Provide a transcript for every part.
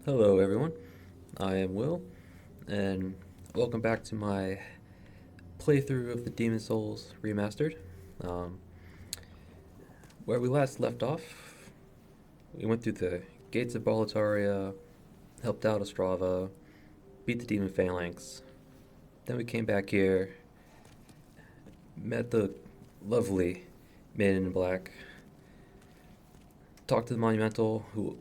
Hello, everyone. I am Will, and welcome back to my playthrough of the Demon Souls Remastered. Um, where we last left off, we went through the gates of Boletaria, helped out Ostrava, beat the demon Phalanx. Then we came back here, met the lovely Man in Black, talked to the Monumental, who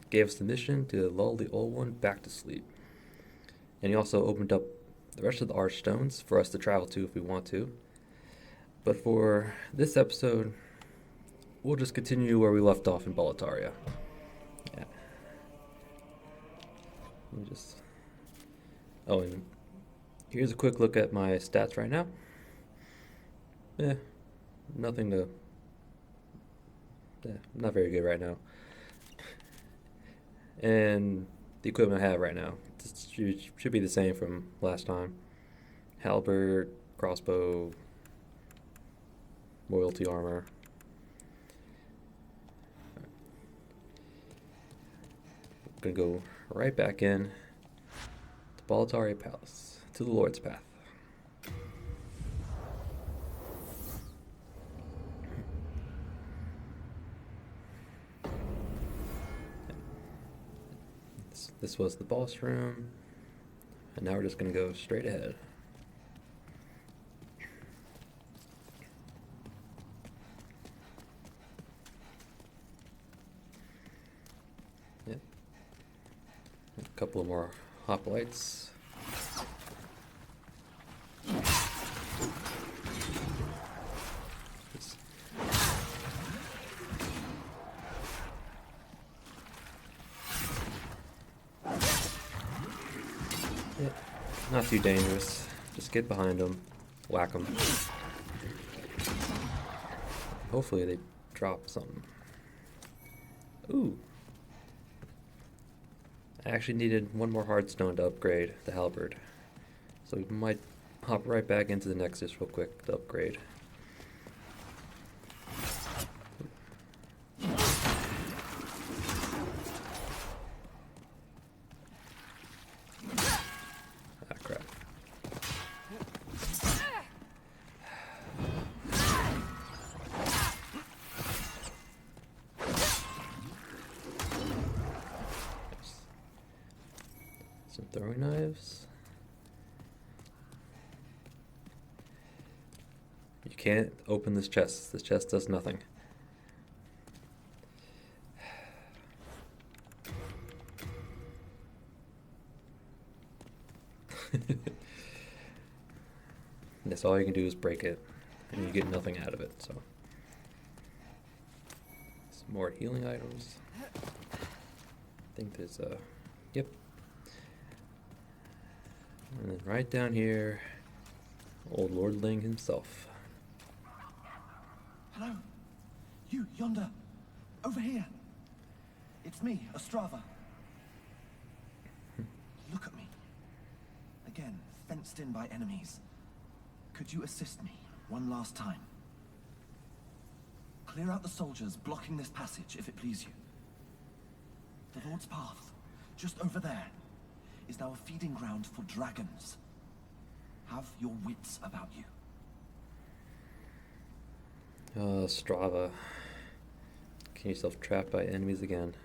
gave us the mission to lull the old one back to sleep. And he also opened up the rest of the Archstones for us to travel to if we want to. But for this episode, we'll just continue where we left off in Boletaria. Yeah. Let me just. Oh, and here's a quick look at my stats right now. Yeah, nothing to. Yeah, not very good right now. And the equipment I have right now should be the same from last time. Halberd, crossbow, royalty armor. Gonna go right back in to Baletarian Palace, to the Lord's Path. This was the boss room, and now we're just gonna go straight ahead. Yep. A couple of more hoplites. Yep. Not too dangerous. Just get behind them, whack them. Hopefully they drop something. Ooh. I actually needed one more hardstone to upgrade the halberd. So we might hop right back into the Nexus real quick to upgrade. Ah, crap. Some throwing knives. You can't open this chest. This chest does nothing. That's all you can do is break it, and you get nothing out of it, so. Some more healing items. I think there's a. Yep. And then right down here, old lordling himself. Hello? You, yonder. Over here. It's me, Ostrava. Look at me. Again, fenced in by enemies. Could you assist me one last time? Clear out the soldiers blocking this passage, if it please you. The Lord's Path, just over there, is now a feeding ground for dragons. Have your wits about you. Strava. Get yourself trapped by enemies again.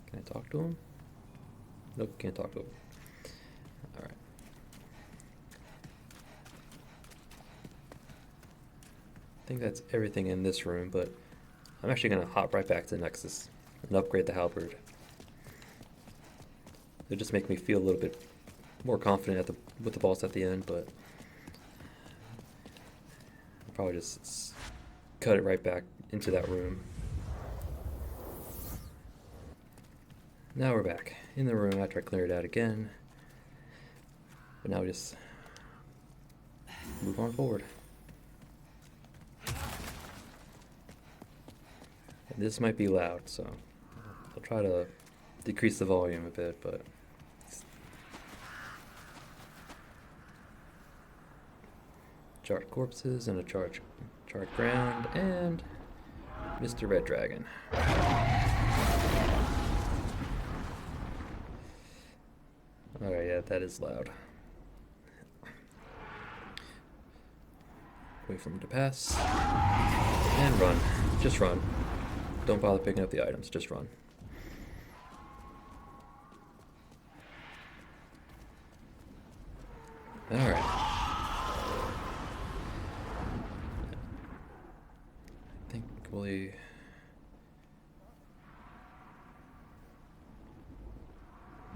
Can I talk to him? Nope, can't talk to him. Alright. I think that's everything in this room, but I'm actually going to hop right back to Nexus and upgrade the halberd. It'll just make me feel a little bit more confident with the boss at the end, but I'll probably just cut it right back into that room. Now we're back in the room after I clear it out again. But now we just move on forward. And this might be loud, so I'll try to decrease the volume a bit, but charred corpses and a charred ground, and Mr. Red Dragon. Alright, yeah, that is loud. Wait for him to pass. And run. Just run. Don't bother picking up the items, just run. Alright. I think we...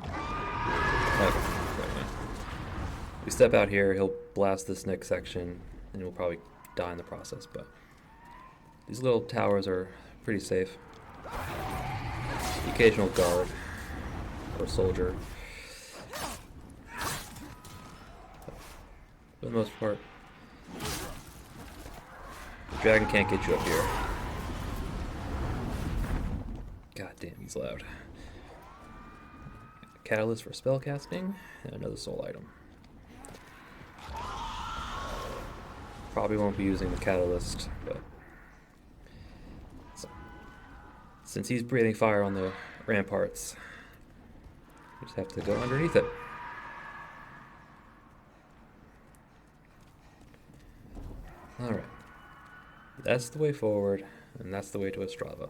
Okay, we step out here, he'll blast this next section, and we'll probably die in the process, but these little towers are pretty safe. The occasional guard or soldier. For the most part, the dragon can't get you up here. God damn, he's loud. Catalyst for spell casting, and another soul item. Probably won't be using the catalyst, but since he's breathing fire on the ramparts, we just have to go underneath it. Alright. That's the way forward, and that's the way to Ostrava.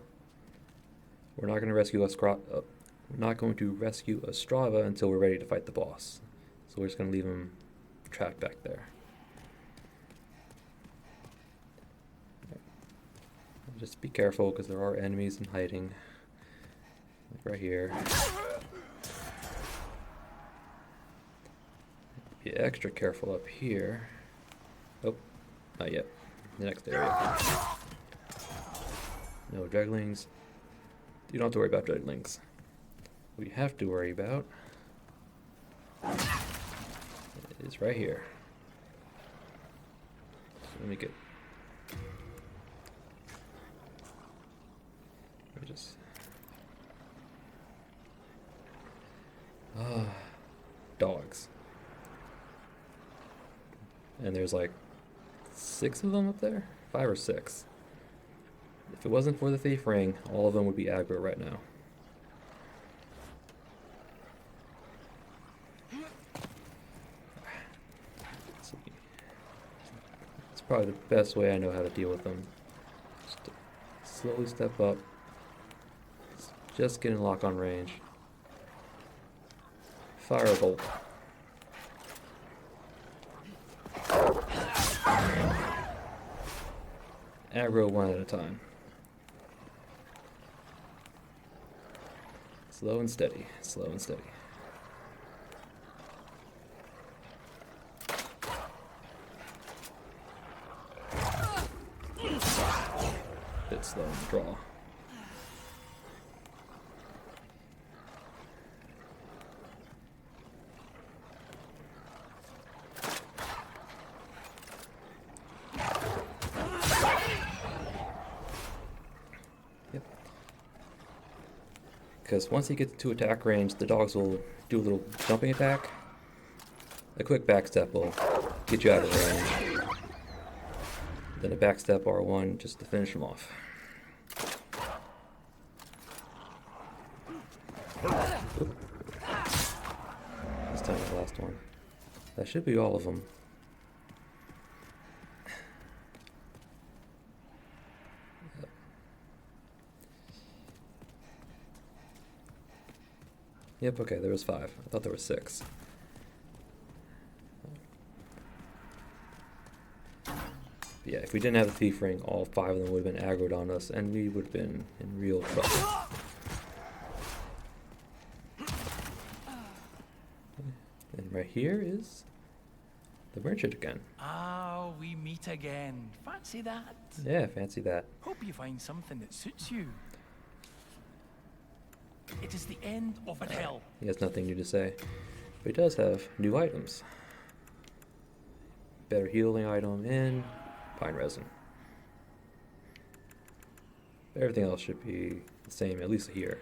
We're not going to rescue Ostrava until we're ready to fight the boss. So we're just going to leave him trapped back there. Just be careful because there are enemies in hiding. Like right here. Be extra careful up here. Oh, not yet. The next area. No dreglings. You don't have to worry about dreglings. What you have to worry about is right here. So let me get... Let me just... dogs. And there's like 6 of them up there? 5 or 6. If it wasn't for the thief ring, all of them would be aggro right now. Let's see. It's probably the best way I know how to deal with them. Just to slowly step up. Just get in lock on range. Fire a bolt. Aggro one at a time. Slow and steady, slow and steady. Bit slow in the draw. Because once he gets to attack range, the dogs will do a little jumping attack. A quick backstep will get you out of range. Then a backstep R1 just to finish him off. Oop. This time the last one. That should be all of them. Yep, okay, there was 5. I thought there was 6. But yeah, if we didn't have the thief ring, all 5 of them would have been aggroed on us, and we would have been in real trouble. And right here is the merchant again. Ah, we meet again. Fancy that? Yeah, fancy that. Hope you find something that suits you. It is the end of an hell. He has nothing new to say, but he does have new items. Better healing item and pine resin. Everything else should be the same, at least here.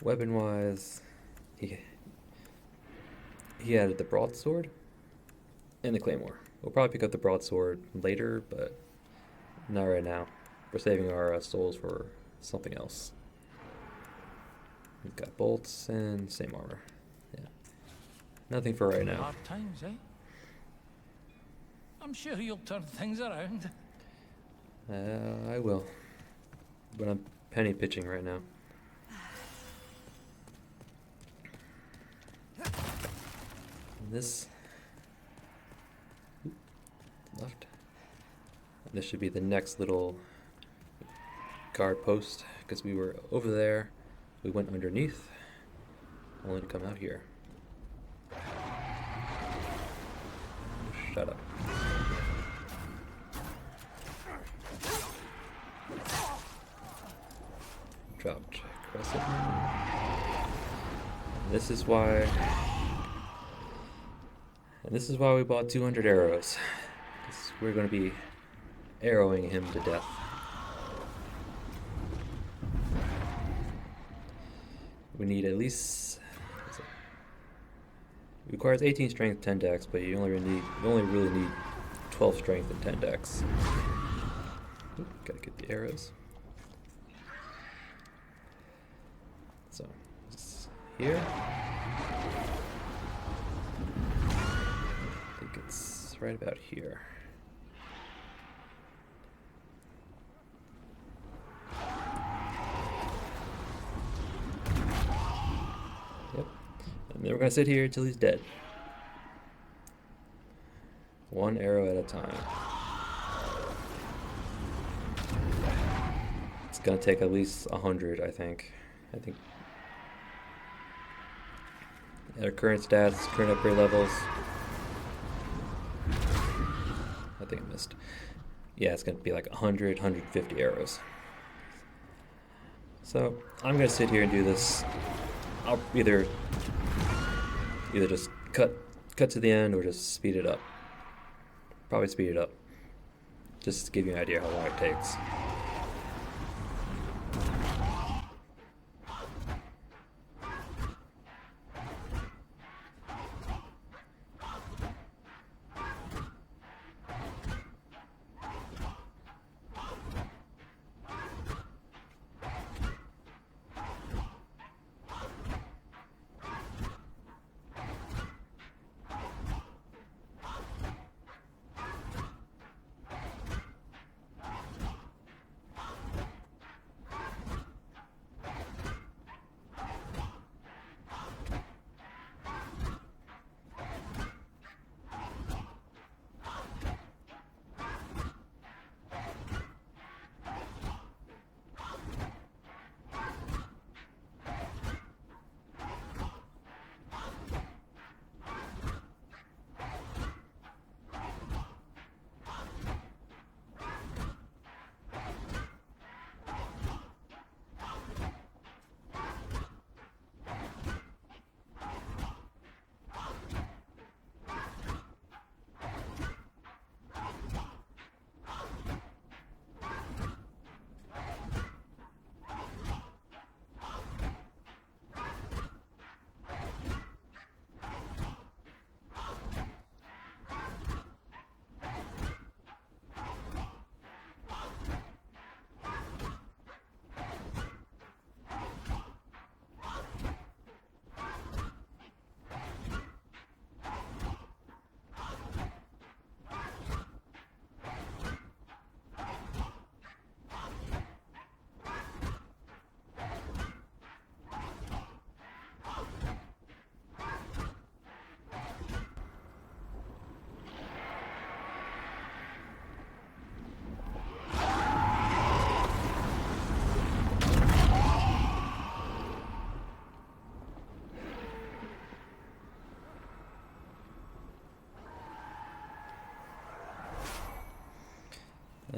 Weapon-wise, he added the broadsword and the claymore. We'll probably pick up the broadsword later, but not right now. we're saving our souls for something else. We've got bolts and same armor. Yeah, nothing for right now. Hard times, eh? I'm sure you'll turn things around. I will, but I'm penny pitching right now. This left. This should be the next little guard post, because we were over there, we went underneath, only to come out here. Shut up. Drop check. Crescent. This is why. And this is why we bought 200 arrows. Because we're going to be arrowing him to death. We need at least. It requires 18 strength, 10 dex, but you only really need 12 strength and 10 dex. Oop, gotta get the arrows. So, here. I think it's right about here. Yep. And then we're gonna sit here until he's dead. One arrow at a time. It's gonna take at least 100, I think. At our current stats, current upgrade levels. I think I missed. Yeah, it's gonna be like 100, 150 arrows. So I'm gonna sit here and do this. I'll either just cut to the end or just speed it up. Probably speed it up. Just to give you an idea how long it takes.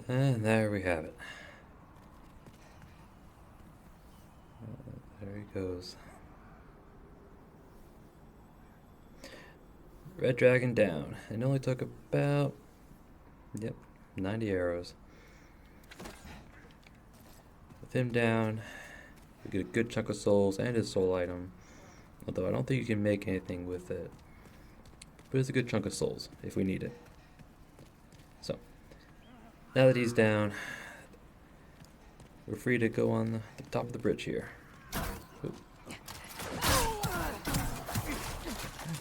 And there we have it. There he goes. Red Dragon down. It only took about, 90 arrows. With him down, we get a good chunk of souls and his soul item. Although I don't think you can make anything with it. But it's a good chunk of souls if we need it. So, now that he's down, we're free to go on the top of the bridge here. Oop.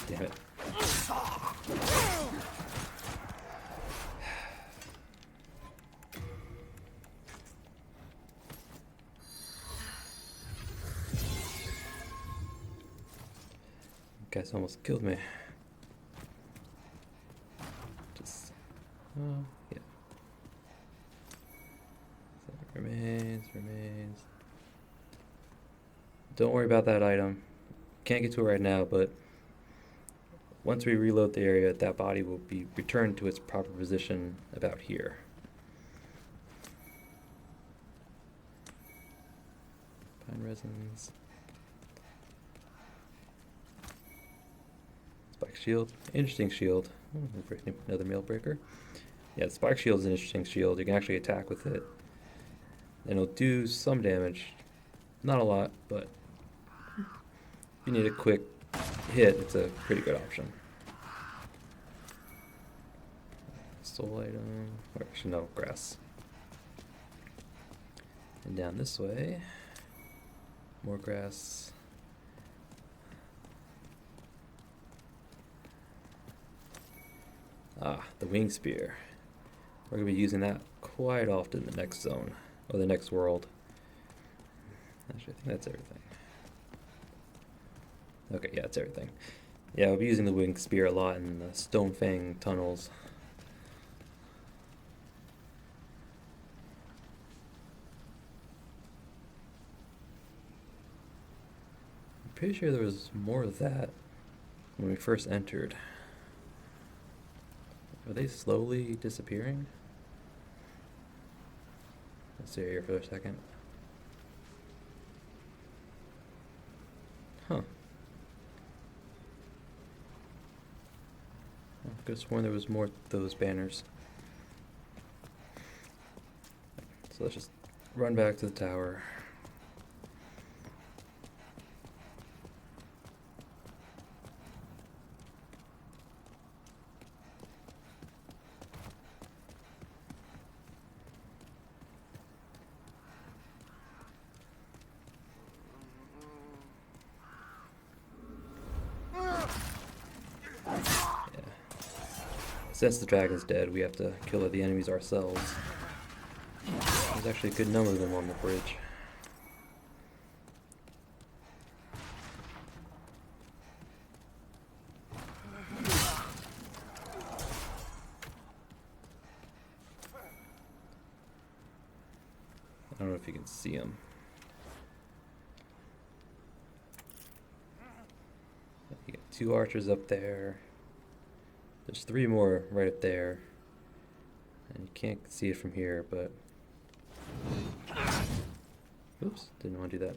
Damn it. Guys almost killed me. Just, oh, yeah. So remains. Don't worry about that item. Can't get to it right now, but once we reload the area, that body will be returned to its proper position about here. Pine resins. Spike shield. Interesting shield. Another mail breaker. Yeah, the spike shield is an interesting shield. You can actually attack with it. And it'll do some damage. Not a lot, but if you need a quick hit, it's a pretty good option. Soul item. Or actually, no, grass. And down this way, more grass. Ah, the wing spear. We're going to be using that quite often in the next zone, or the next world. Actually, I think that's everything. Okay, yeah, that's everything. Yeah, we'll be using the wing spear a lot in the Stone Fang tunnels. I'm pretty sure there was more of that when we first entered. Are they slowly disappearing? Let's stay here for a second. Huh. I could have sworn there was more of those banners. So let's just run back to the tower. Since the dragon's dead, we have to kill the enemies ourselves. There's actually a good number of them on the bridge. I don't know if you can see them. You got 2 archers up there. There's 3 more right up there. And you can't see it from here, but... Oops, didn't want to do that.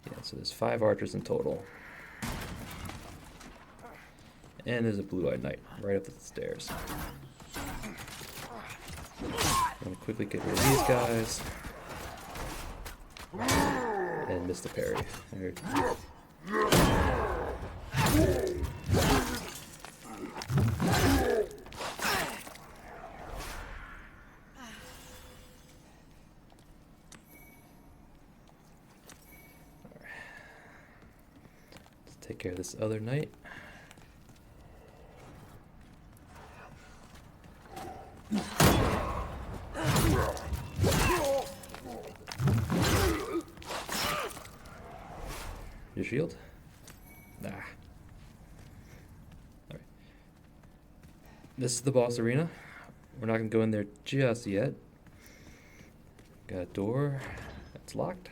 Yeah, so there's 5 archers in total. And there's a blue-eyed knight right up the stairs. I'm gonna quickly get rid of these guys. And miss the parry. Take care of this other knight. Your shield? Nah. Alright. This is the boss arena. We're not gonna go in there just yet. Got a door that's locked.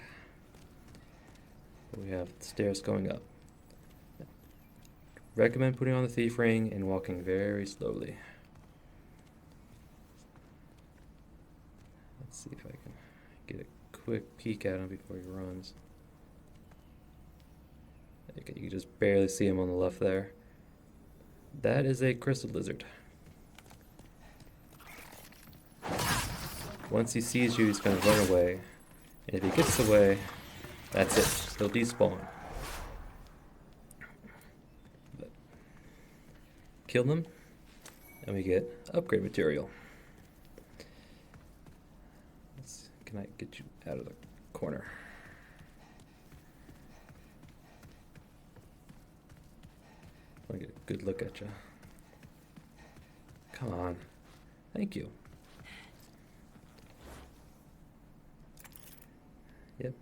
We have stairs going up. Recommend putting on the thief ring and walking very slowly. Let's see if I can get a quick peek at him before he runs. Okay, you can just barely see him on the left there. That is a crystal lizard. Once he sees you, he's going to run away. And if he gets away, that's it. He'll despawn. Kill them, and we get upgrade material. Let's Can I get you out of the corner? I want to get a good look at you. Come on. Thank you. Yep.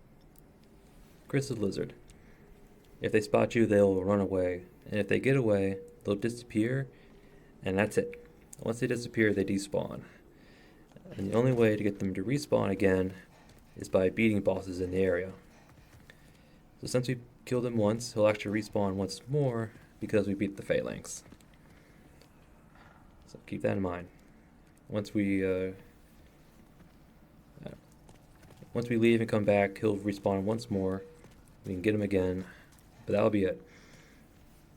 Chris the lizard. If they spot you, they'll run away. And if they get away, they'll disappear. And that's it. Once they disappear, they despawn. And the only way to get them to respawn again is by beating bosses in the area. So since we killed him once, he'll actually respawn once more because we beat the Phalanx. So keep that in mind. Once we leave and come back, he'll respawn once more. We can get him again, but that'll be it.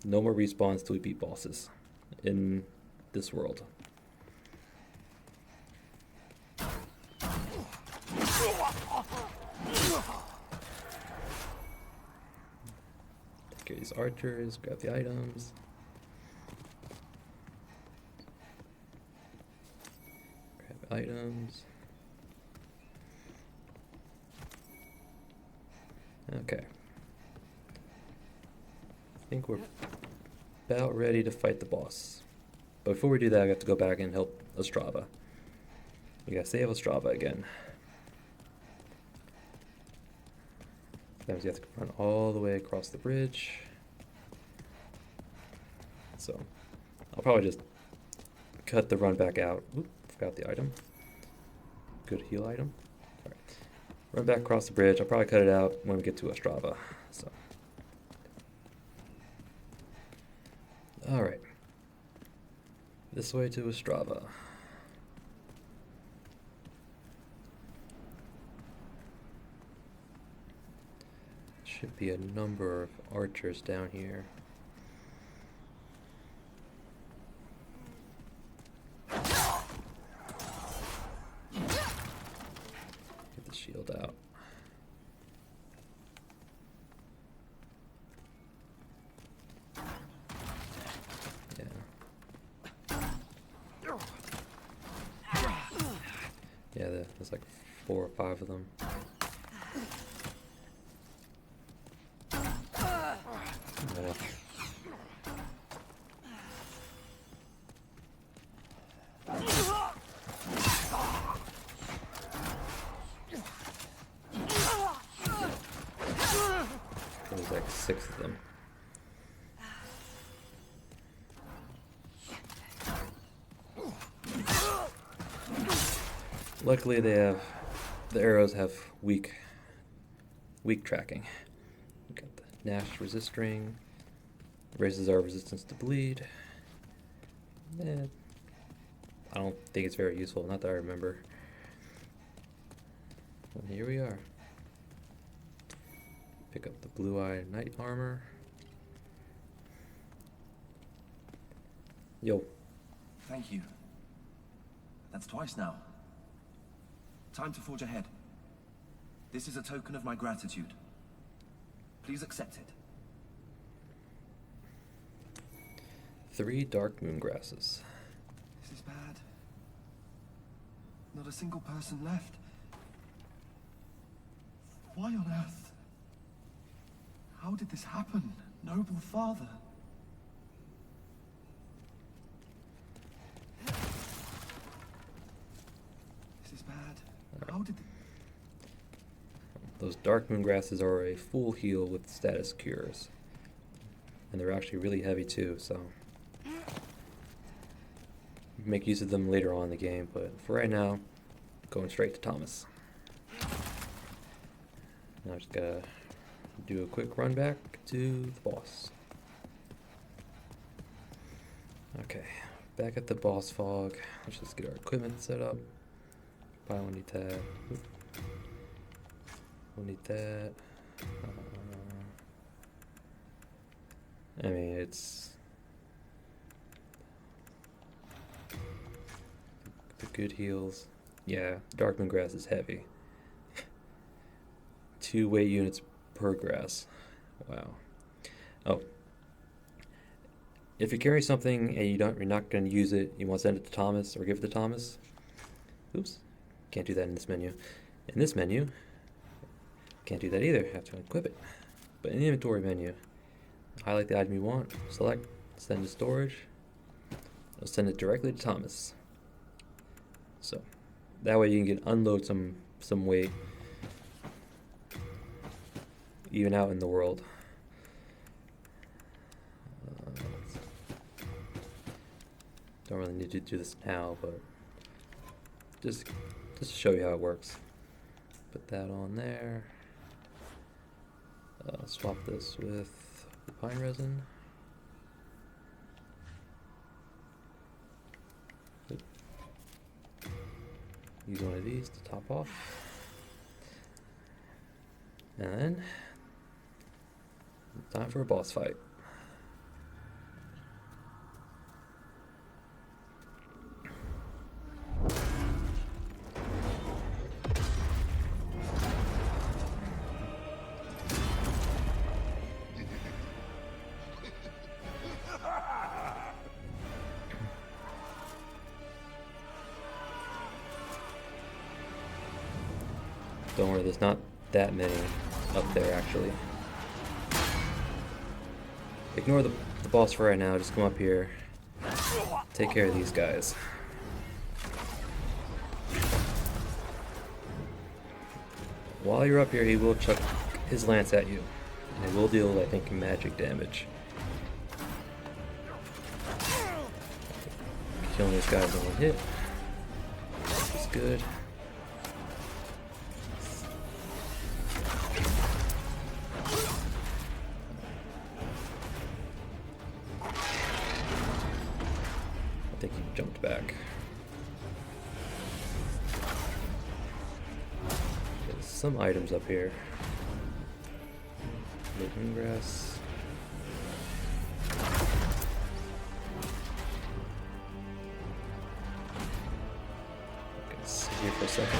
No more respawns till we beat bosses in this world. Take care of these archers, grab the items. Grab items. Okay. I think we're about ready to fight the boss. But before we do that, I have to go back and help Ostrava. We gotta save Ostrava again. Sometimes you have to run all the way across the bridge. So, I'll probably just cut the run back out. Oop, forgot the item. Good heal item. Alright. Run back across the bridge. I'll probably cut it out when we get to Ostrava. So. Alright. This way to Ostrava. Should be a number of archers down here. Get the shield out. Yeah, there's like 4 or 5 of them. There's like 6 of them. Luckily the arrows have weak tracking. We got the Nash resist ring, raises our resistance to bleed. I don't think it's very useful, not that I remember. And here we are. Pick up the blue-eye knight armor. Yo. Thank you. That's twice now. Time to forge ahead. This is a token of my gratitude. Please accept it. 3 dark moon grasses. This is bad. Not a single person left. Why on earth? How did this happen, noble father? This is bad. How did... Those dark moon grasses are a full heal with status cures. And they're actually really heavy too, so... make use of them later on in the game, but for right now, going straight to Thomas. Now I just gotta do a quick run back to the boss. Okay, back at the boss fog. Let's just get our equipment set up. Probably won't need that. We'll need that. I mean, it's the good heals. Yeah, Darkmoon grass is heavy. 2 weight units per grass. Wow. Oh. If you carry something and you're not going to use it, you want to send it to Thomas or give it to Thomas. Oops. Can't do that in this menu. In this menu, can't do that either, have to equip it. But in the inventory menu, highlight the item you want, select, send to storage. It'll send it directly to Thomas. So that way you can unload some weight even out in the world. Don't really need to do this now, but just to show you how it works. Put that on there. Swap this with the pine resin. Use one of these to top off. And then, time for a boss fight. Don't worry, there's not that many up there actually. Ignore the boss for right now, just come up here, take care of these guys. While you're up here, he will chuck his lance at you, and it will deal, I think, magic damage. Killing these guys in one hit, which is good. I think he jumped back. There's some items up here. Living grass. Okay, sit here for a second.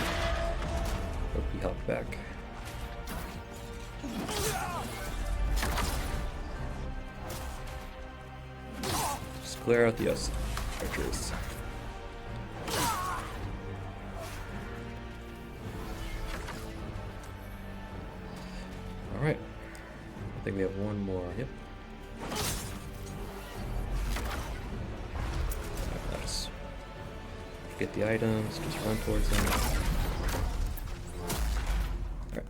Hope he hopped back. Just clear out the archers. Alright. I think we have one more. Yep. Just get the items, just run towards them. Alright.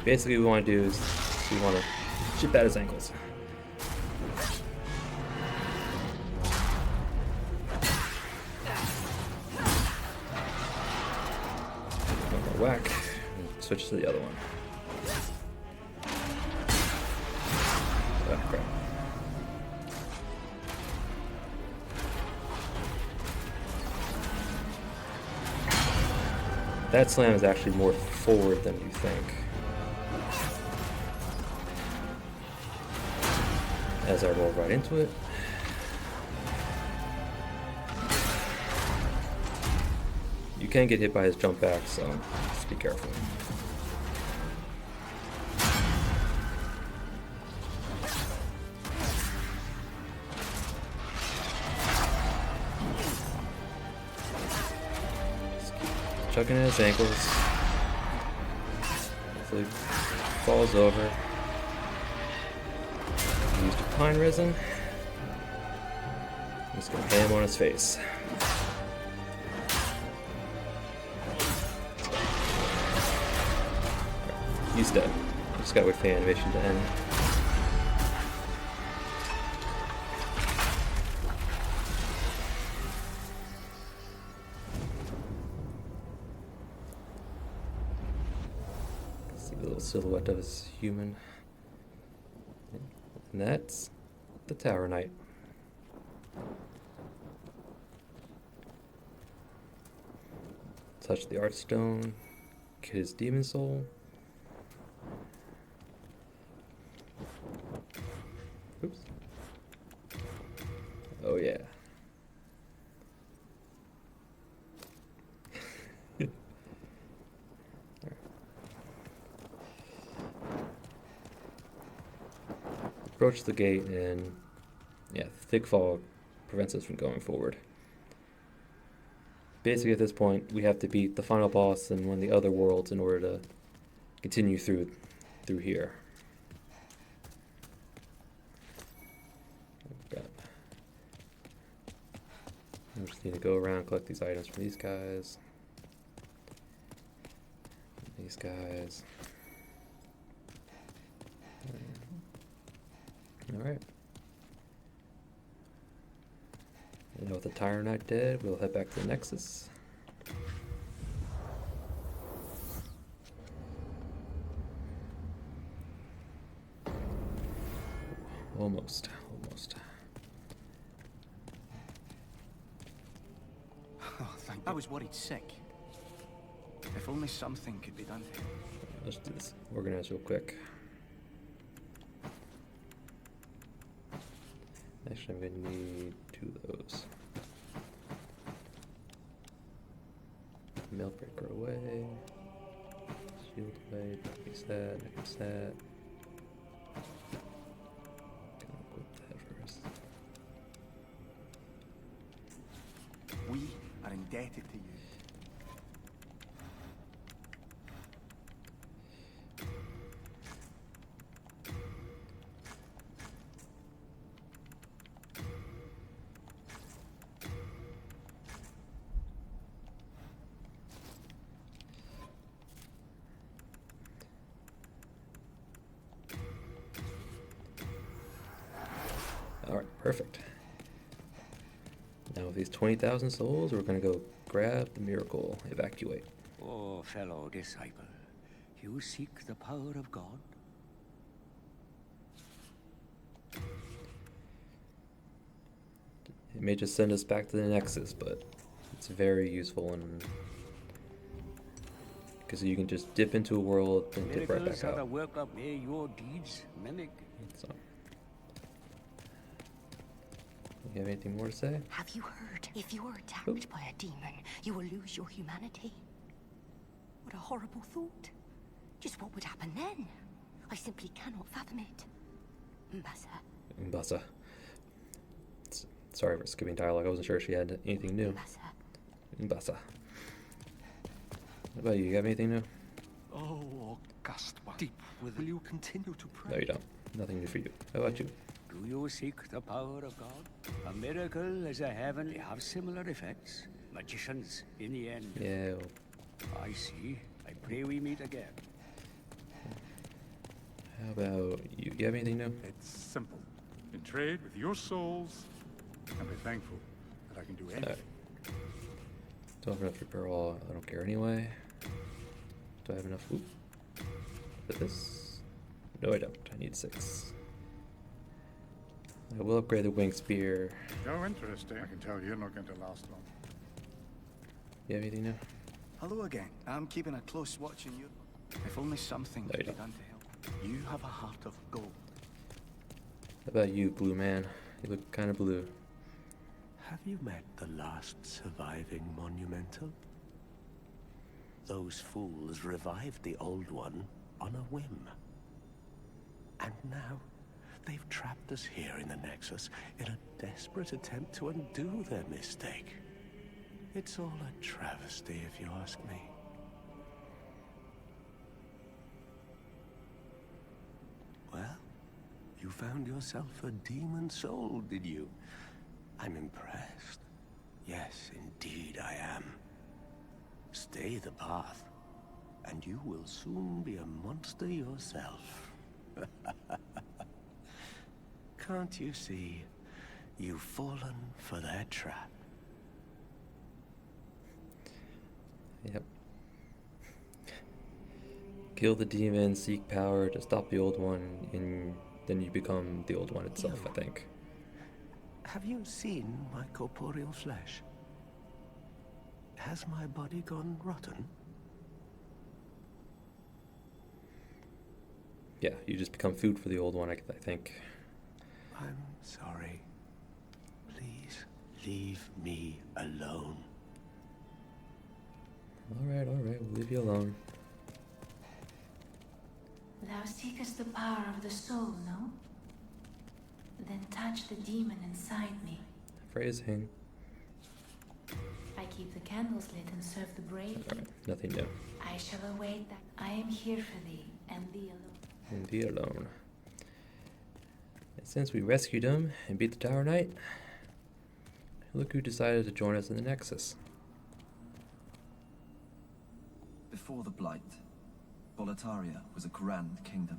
Basically, what we want to do is we want to chip at his ankles. One more whack, and switch to the other one. Oh, crap. That slam is actually more forward than you think. As I roll right into it. You can get hit by his jump back, so just be careful. Just keep chucking at his ankles. Hopefully falls over. Used pine resin. I'm just gonna bam on his face. He's dead. Just gotta wait for the animation to end. See the little silhouette of his human. And that's the Tower Knight. Touch the Archstone, get his demon soul. Oops. Oh yeah. Approach the gate, and yeah, thick fog prevents us from going forward. basically at this point we have to beat the final boss and one of the other worlds in order to continue through here. We just need to go around and collect these items from these guys. These guys. Alright. And with the Tyrant Knight dead, we'll head back to the Nexus. Almost. Oh, thank you. I was worried sick. If only something could be done here. Let's do this. Organize real quick. Actually, I'm gonna need 2 of those. Mail breaker away. Shield away. Fix that. Fix that. Gonna equip that first. We are indebted to you. Alright, perfect. Now with these 20,000 souls, we're gonna go grab the miracle, evacuate. Oh, fellow disciple, you seek the power of God? It may just send us back to the Nexus, but it's very useful and because you can just dip into a world and dip right Miracles back are the out. work of may your deeds mimic. So, you have anything more to say? Have you heard? If you are attacked Oop. by a demon, you will lose your humanity. What a horrible thought. Just what would happen then? I simply cannot fathom it. Mbasa. Mbasa. Sorry for skipping dialogue. I wasn't sure if she had anything new. Mbasa. Mbasa. What about you? You have anything new? Oh, august one. Deep will you continue to pray? No, you don't. Nothing new for you. How about you? Do you seek the power of God? A miracle as a heavenly have similar effects. Magicians, in the end. Yeah. Well, I see. I pray we meet again. how about you? You have anything new? It's simple. In trade with your souls, and be thankful that I can do anything. Don't have enough repair all. I don't care anyway. Do I have enough? Oop. For this? No, I don't. I need 6. I will upgrade the wing spear. Oh, interesting. I can tell you're not going to last long. You have anything new? Hello again. I'm keeping a close watch on you. If only something No, could you be don't. done to help. You have a heart of gold. How about you, blue man? You look kind of blue. Have you met the last surviving monumental? Those fools revived the old one on a whim. And now, they've trapped us here in the Nexus in a desperate attempt to undo their mistake. It's all a travesty, if you ask me. Well, you found yourself a demon soul, did you? I'm impressed. Yes, indeed I am. Stay the path, and you will soon be a monster yourself. Can't you see? You've fallen for their trap. Yep. Kill the demon, seek power to stop the old one, and then you become the old one itself, I think. Have you seen my corporeal flesh? Has my body gone rotten? Yeah, you just become food for the old one, I think. I'm sorry. Please, leave me alone. Alright, we'll leave you alone. Thou seekest the power of the soul, no? Then touch the demon inside me. Phrasing. I I keep the candles lit and serve the brave. Alright, nothing new. I shall await that. I am here for thee, and thee alone. And thee alone. And since we rescued him and beat the Tower Knight, look who decided to join us in the Nexus. Before the Blight, Boletaria was a grand kingdom.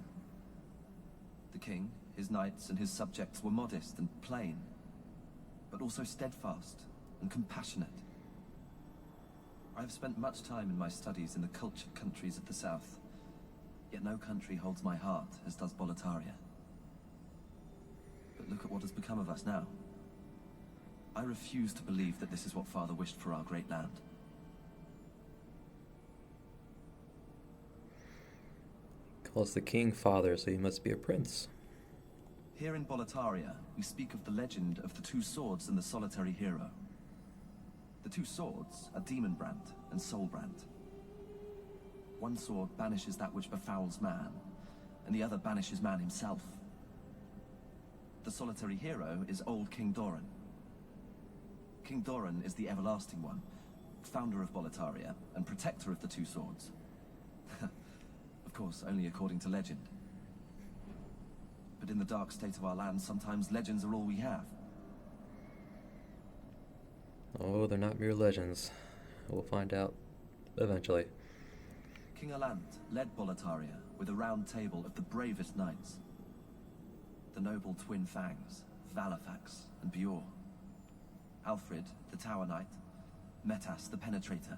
The king, his knights, and his subjects were modest and plain, but also steadfast and compassionate. I have spent much time in my studies in the cultured countries of the south, yet no country holds my heart as does Boletaria. But look at what has become of us now. I refuse to believe that this is what Father wished for our great land. Calls the king father, so he must be a prince. Here in Boletaria, we speak of the legend of the two swords and the solitary hero. The two swords are Demonbrand and Soulbrand. One sword banishes that which befouls man, and the other banishes man himself. The solitary hero is old King Doran. King Doran is the Everlasting One, founder of Boletaria and protector of the two swords. Of course, only according to legend. But in the dark state of our land, sometimes legends are all we have. Oh, they're not mere legends. We'll find out eventually. King Alant led Boletaria with a round table of the bravest knights. The noble twin Fangs, Valifax and Bjor. Alfred, the Tower Knight, Metas, the Penetrator,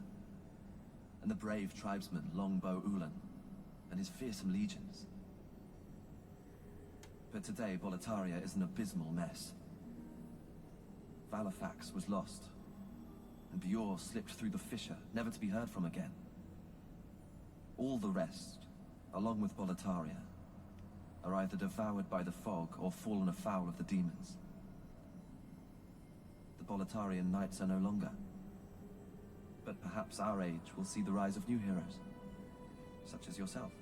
and the brave tribesman Longbow Ulan and his fearsome legions. But today, Boletaria is an abysmal mess. Valifax was lost, and Bjor slipped through the fissure, never to be heard from again. All the rest, along with Boletaria, are either devoured by the fog or fallen afoul of the demons. The Boletarian knights are no longer. But perhaps our age will see the rise of new heroes, such as yourself.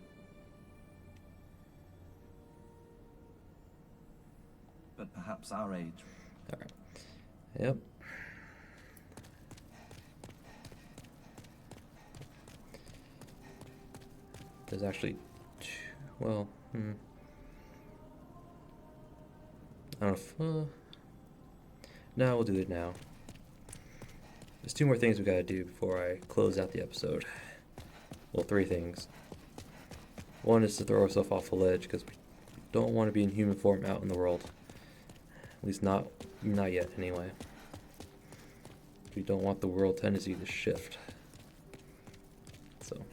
But perhaps our age... Alright. Yep. There's actually two, well, I don't know if, no, we'll do it now. There's two more things we gotta do before I close out the episode. Well, three things. One is to throw ourselves off a ledge, because we don't want to be in human form out in the world. At least not yet, anyway. We don't want the world tendency to shift. So.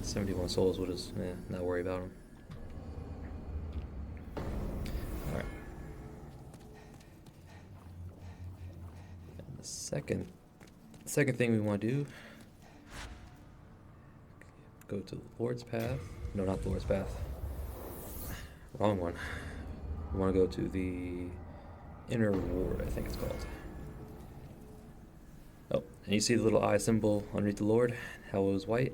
71 souls, we'll just not worry about them. Alright. And the second thing we want to do, go to the Lord's Path. No, not the Lord's Path. Wrong one. We want to go to the Inner Ward, I think it's called. Oh, and you see the little eye symbol underneath the Lord? How it was white?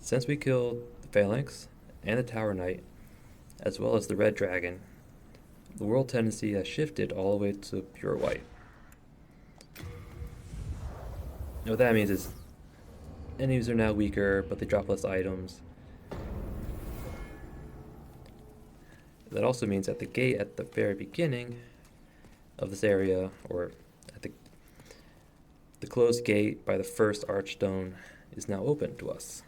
Since we killed the Phalanx and the Tower Knight, as well as the Red Dragon, the world tendency has shifted all the way to pure white. Now what that means is enemies are now weaker, but they drop less items. That also means that the gate at the very beginning of this area, or at the closed gate by the first archstone, is now open to us.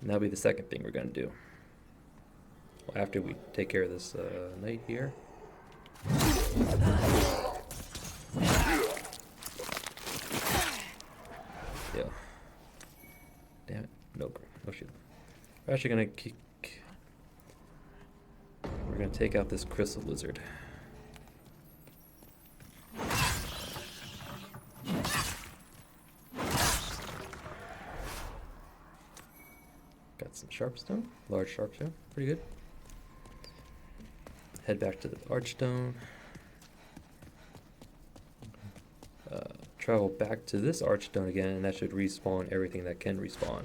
And that'll be the second thing we're going to do. Well, after we take care of this knight here. Yeah. Damn it. Nope. No shield. We're actually going to kick. We're going to take out this crystal lizard. Got some sharpstone, large sharpstone, pretty good. Head back to the archstone. Travel back to this archstone again, and that should respawn everything that can respawn.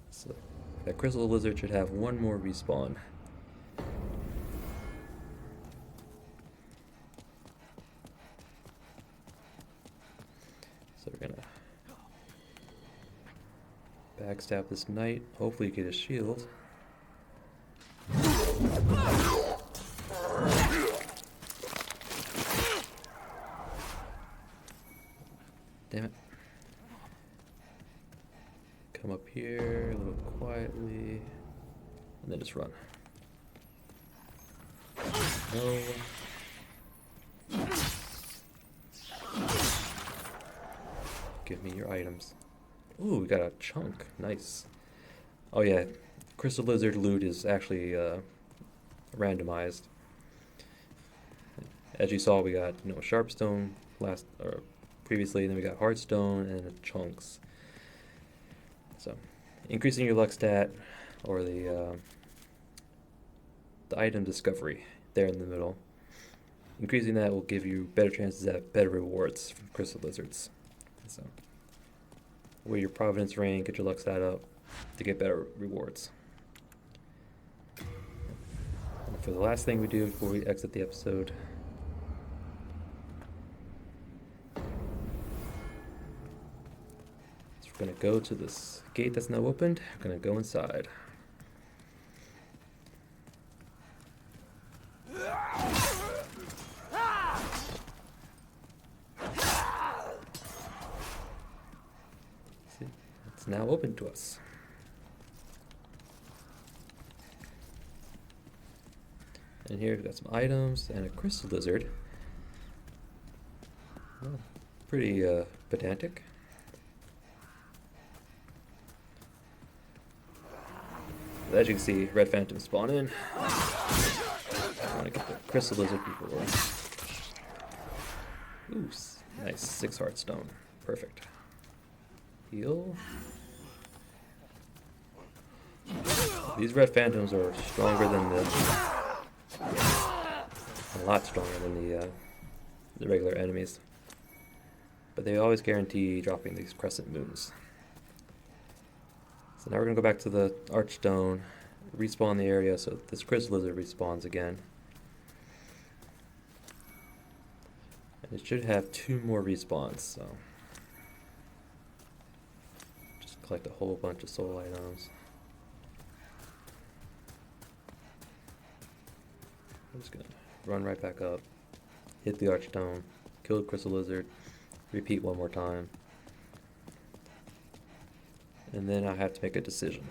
So That crystal lizard should have one more respawn. So we're gonna backstab this knight, hopefully get his shield. Damn it. Come up here a little quietly, and then just run. No. Give me your items. Ooh, we got a chunk. Nice. Oh yeah, Crystal Lizard loot is actually randomized. As you saw, we got Sharpstone previously, and then we got Hardstone and chunks. So, increasing your luck stat or the item discovery there in the middle. Increasing that will give you better chances at better rewards from Crystal Lizards. So, wear your Providence ring, get your luck stat up to get better rewards. And for the last thing we do before we exit the episode, we're going to go to this gate that's now opened. We're going to go inside. See, it's now open to us. And here we've got some items and a crystal lizard. Oh, pretty pedantic. As you can see, red phantoms spawn in. I want to get the crystal lizard before. Ooh, nice 6 heartstone. Perfect. Heal. These red phantoms are stronger than a lot stronger than the regular enemies. But they always guarantee dropping these crescent moons. So now we're going to go back to the Archstone, respawn the area so this crystal lizard respawns again. And it should have 2 more respawns, so just collect a whole bunch of soul items. I'm just going to run right back up, hit the Archstone, kill the crystal lizard, repeat one more time. And then I have to make a decision.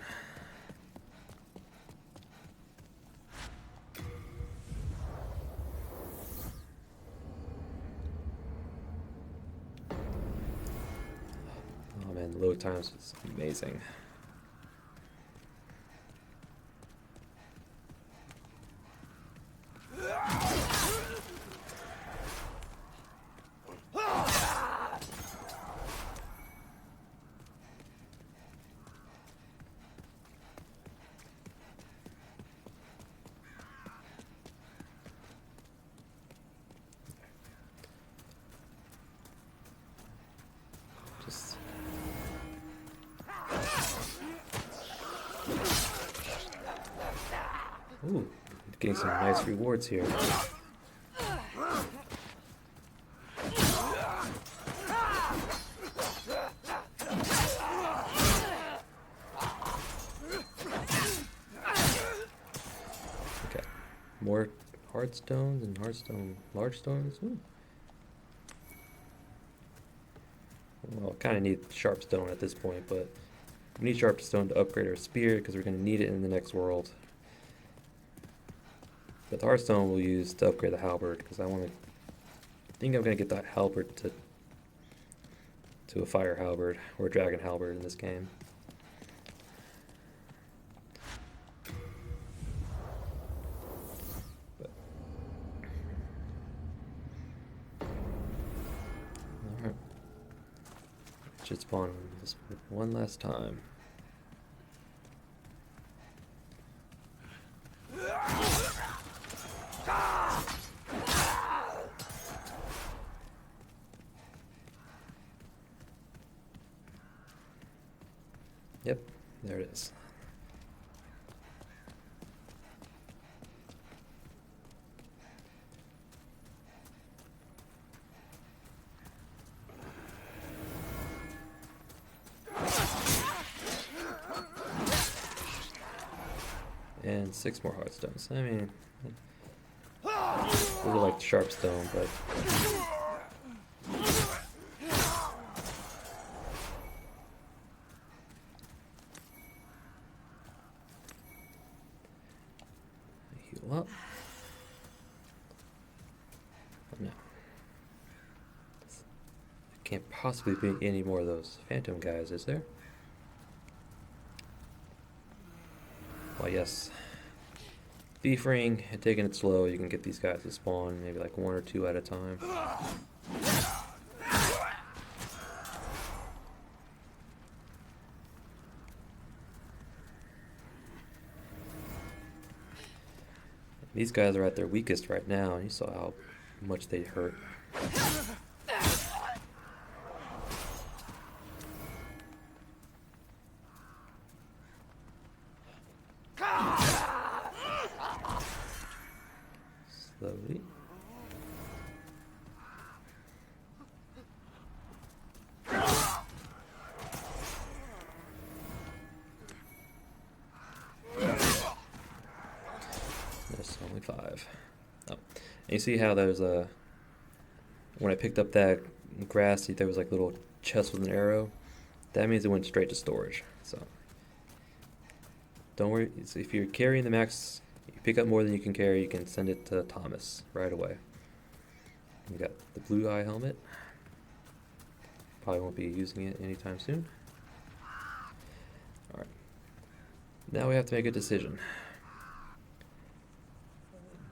Oh man, the load times is amazing. Ooh, getting some nice rewards here. Okay, more hardstones and hardstone large stones. Ooh. Well, kind of need sharp stone at this point, but we need sharp stone to upgrade our spear because we're going to need it in the next world. But the Hearthstone we'll use to upgrade the halberd because I think I'm going to get that halberd to a fire halberd or a dragon halberd in this game. Alright. Should spawn this one last time. Yep, there it is. And 6 more hard stones. I mean, I really like the sharp stone, but heal up. Oh, no. Can't possibly be any more of those phantom guys, is there? Well, yes. Thief ring and taking it slow, you can get these guys to spawn maybe like 1 or 2 at a time. These guys are at their weakest right now, and you saw how much they hurt. Slowly. There's only 5. Oh, and you see how there's a. When I picked up that grass, there was like little chest with an arrow. That means it went straight to storage. So don't worry. So if you're carrying the max. You pick up more than you can carry, you can send it to Thomas right away. You got the blue eye helmet. Probably won't be using it anytime soon. Alright. Now we have to make a decision.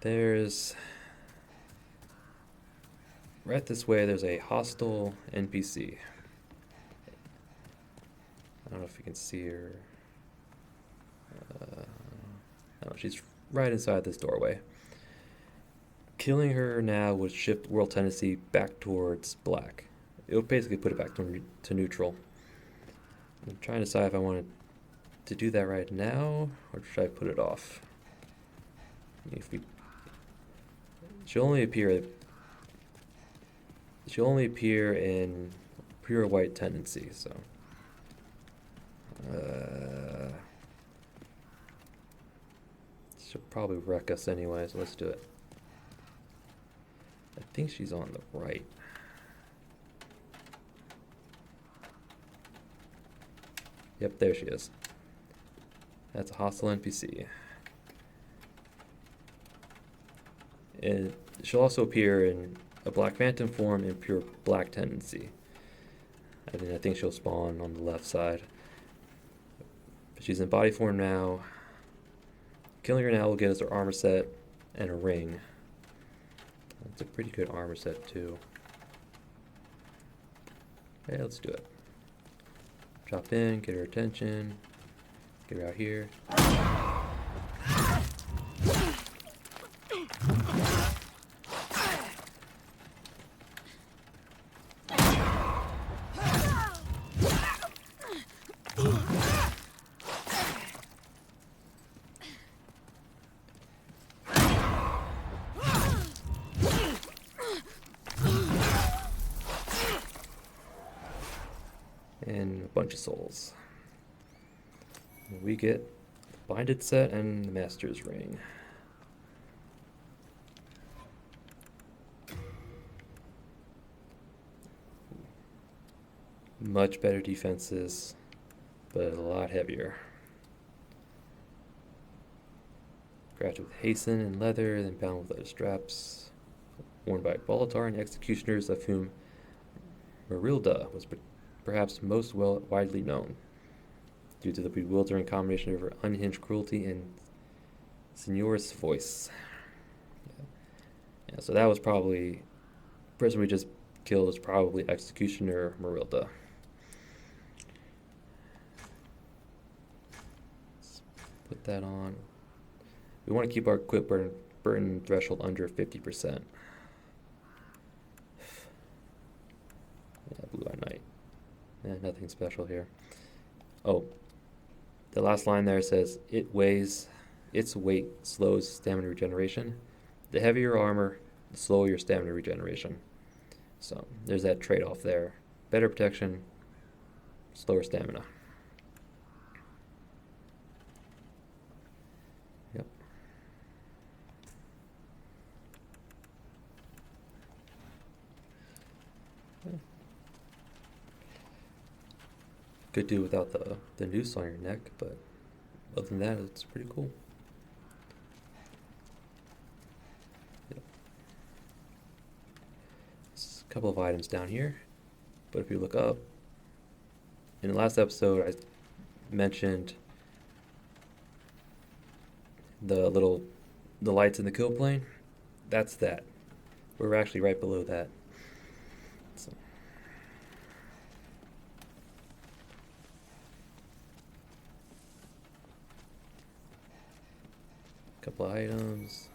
There's... Right this way, there's a hostile NPC. I don't know if you can see her. No, she's right inside this doorway. Killing her now would shift world tendency back towards black. It would basically put it back to neutral. I'm trying to decide if I wanted to do that right now, or should I put it off? She'll only appear in pure white tendency, so she'll probably wreck us anyway, so let's do it. I think she's on the right. Yep, there she is. That's a hostile NPC. And she'll also appear in a black phantom form in pure black tendency. I think she'll spawn on the left side. But she's in body form now. Killing her now will get us her armor set and a ring. That's a pretty good armor set too. Okay, let's do it. Drop in, get her attention, get her out here. And a bunch of souls. And we get the binded set and the master's ring. Much better defenses, but a lot heavier. Crafted with hasten and leather, then bound with leather straps. Worn by Baletarian executioners, of whom Marilda was perhaps most widely known, due to the bewildering combination of her unhinged cruelty and sonorous voice. Yeah, so that was probably the person we just killed was probably Executioner Marilda. Let's put that on. We want to keep our quit burn threshold under 50%. Yeah, Blue-Eye Knight. Nothing special here. Oh, the last line there says, its weight slows stamina regeneration. The heavier armor, the slower your stamina regeneration. So there's that trade-off there. Better protection, slower stamina. Yep. could do without the noose on your neck, but other than that, it's pretty cool. Yep. There's a couple of items down here, but if you look up, in the last episode I mentioned the lights in the kill plane. That's that. We're actually right below that. So. Couple of items.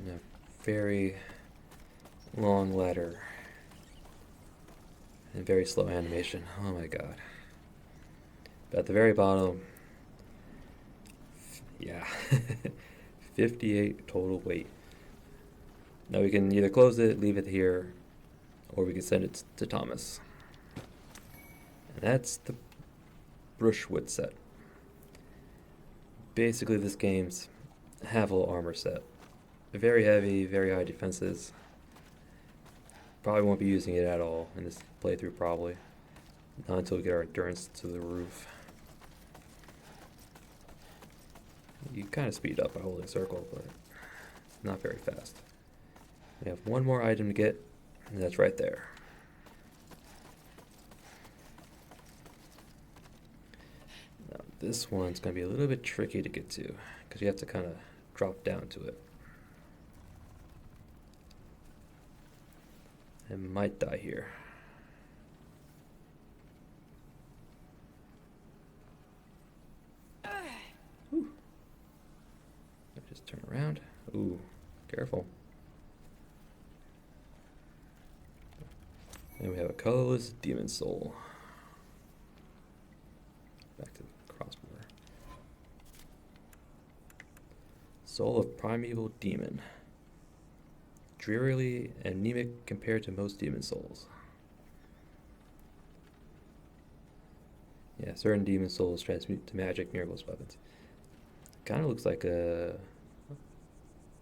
And a very long ladder. And very slow animation. Oh my god. But at the very bottom, yeah, 58 total weight. Now we can either close it, leave it here, or we can send it to Thomas. And that's the Brushwood set. Basically, this game's Havel armor set. Very heavy, very high defenses. Probably won't be using it at all in this playthrough, probably. Not until we get our endurance to the roof. You kind of speed up by holding circle, but not very fast. We have one more item to get, and that's right there. Now, this one's going to be a little bit tricky to get to, because you have to kind of drop down to it. I might die here. Ooh. Just turn around. Ooh, careful. And we have a colorless demon soul. Back to the crossbar. Soul of primeval demon. Drearily anemic compared to most demon souls. Yeah, certain demon souls transmute to magic, miracles, weapons. Kind of looks like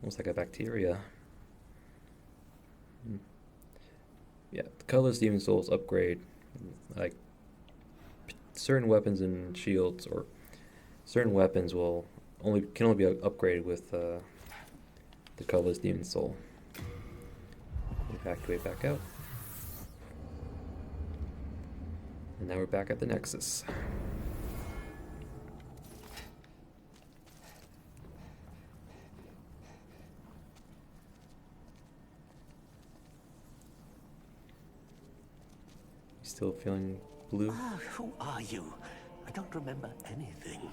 almost like a bacteria. Yeah, the colorless demon souls upgrade like certain weapons and shields, or certain weapons can only be upgraded with the colorless demon soul. Evacuate back out. And now we're back at the Nexus. Still feeling blue? Who are you? I don't remember anything.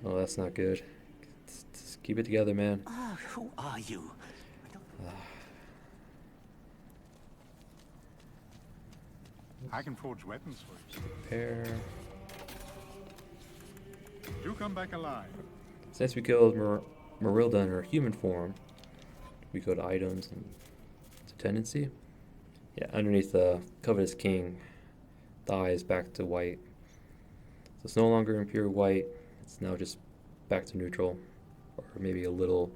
Oh, that's not good. Just keep it together, man. Who are you? I can forge weapons for you. Prepare. Do come back alive. Since we killed Marilda in her human form, we go to items and to tendency. Yeah, underneath the Covetous King, the eye is back to white. So it's no longer in pure white. It's now just back to neutral, or maybe a little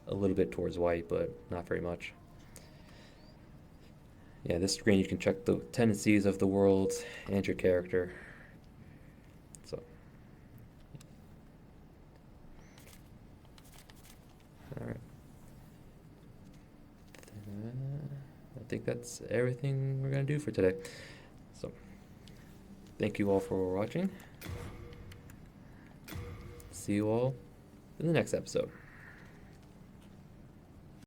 bit towards white, but not very much. Yeah, this screen you can check the tendencies of the world and your character. So, all right. I think that's everything we're gonna do for today. So, thank you all for watching. See you all in the next episode.